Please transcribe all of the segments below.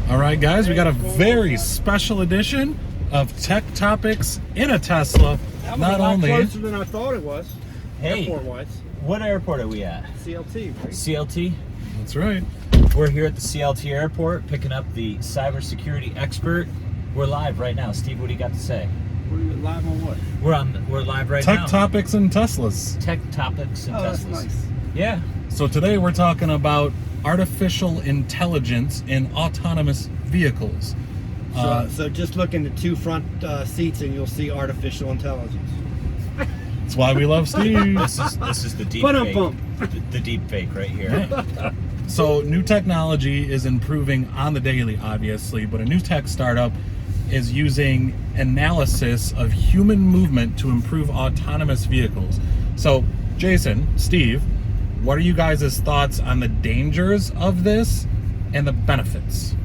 All right, guys, we got a very special edition of Tech Topics in a Tesla. That was Not a lot only closer than I thought it was. Hey, Airport-wise. what airport are we at? CLT, right? CLT. That's right. We're here at the CLT airport picking up the cybersecurity expert. We're live right now. Steve, what do you got to say? We're live on what? We're live right now. Tech Topics and Teslas. Tech Topics and Oh, Teslas. that's nice. Yeah. So today we're talking about artificial intelligence in autonomous vehicles. So just look in the two front seats and you'll see artificial intelligence. That's why we love Steve. This is the deep Ba-dum-bum. fake. The deep fake right here. So new technology is improving on the daily, obviously, but a new tech startup is using analysis of human movement to improve autonomous vehicles. So Jason, Steve, what are you guys' thoughts on the dangers of this and the benefits?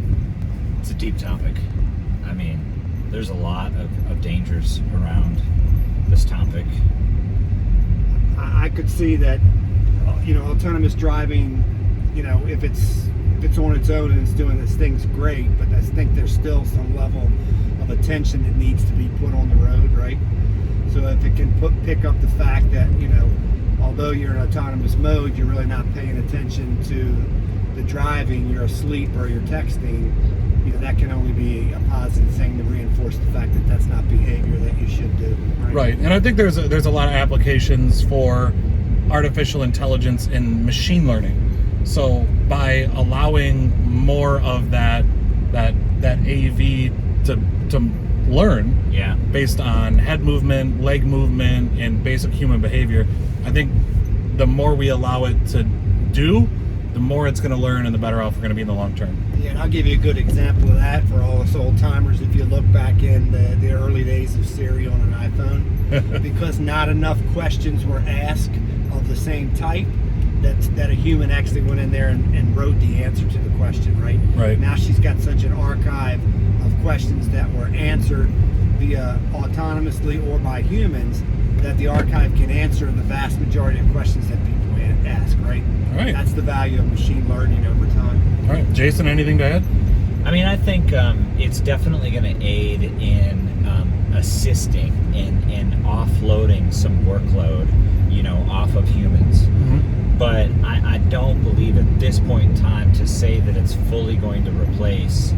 It's a deep topic. I mean, there's a lot of dangers around this topic. I could see that, autonomous driving, if it's on its own and it's doing this thing's great, but I think there's still some level of attention that needs to be put on the road, right? So if it can pick up the fact that, although you're in autonomous mode, you're really not paying attention to the driving, you're asleep or you're texting, that can only be a positive thing to reinforce the fact that that's not behavior that you should do. Right, and I think there's a lot of applications for artificial intelligence in machine learning. So by allowing more of that AV to learn, Yeah. based on head movement, leg movement, and basic human behavior, I think the more we allow it to do, the more it's going to learn and the better off we're going to be in the long term. Yeah, and I'll give you a good example of that for all us old timers. If you look back in the early days of Siri on an iPhone, because not enough questions were asked of the same type, that a human actually went in there and wrote the answer to the question, right? Right. Now she's got such an archive of questions that were answered via autonomously or by humans that the archive can answer the vast majority of questions that people ask, right? All right. That's the value of machine learning over time. All right, Jason, anything to add? I mean, I think it's definitely going to aid in assisting and offloading some workload, off of humans. Mm-hmm. But I don't believe at this point in time to say that it's fully going to replace,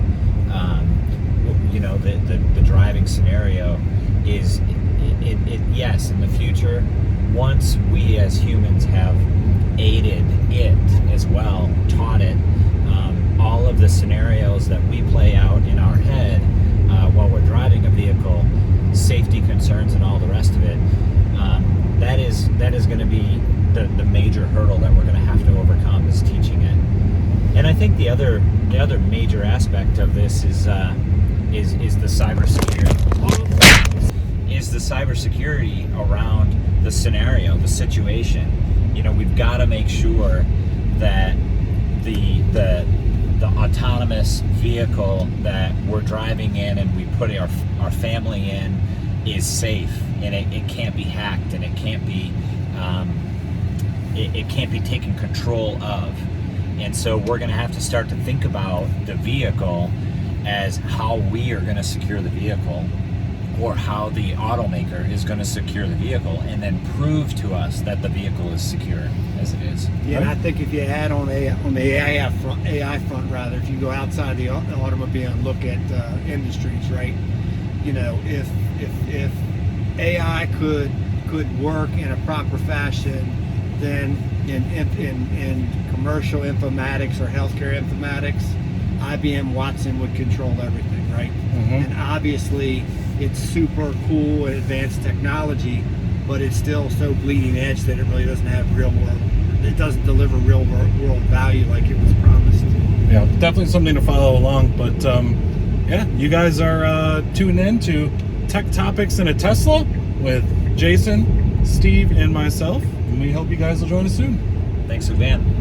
the driving scenario. Yes, in the future, once we as humans have aided it as well, taught it, all of the scenarios that we play out in our head while we're driving a vehicle, safety concerns and all the rest of it, that is going to be the major hurdle that we're going to have to overcome, is teaching it. And I think the other major aspect of this is the cybersecurity. Is the cybersecurity around the scenario, the situation. We've got to make sure that the autonomous vehicle that we're driving in and we put our family in is safe, and it can't be hacked, and it can't be taken control of. And so we're going to have to start to think about the vehicle as how we are going to secure the vehicle, or how the automaker is going to secure the vehicle, and then prove to us that the vehicle is secure as it is. Yeah, and I think if you add on the AI front, rather, if you go outside the automobile and look at industries, right? If AI could work in a proper fashion, then in commercial informatics or healthcare informatics, IBM Watson would control everything, right? Mm-hmm. And obviously, it's super cool and advanced technology, but it's still so bleeding edge that it really doesn't have it doesn't deliver real world value like it was promised. Yeah, definitely something to follow along. But you guys are tuned in to Tech Topics in a Tesla with Jason, Steve, and myself. And we hope you guys will join us soon. Thanks again.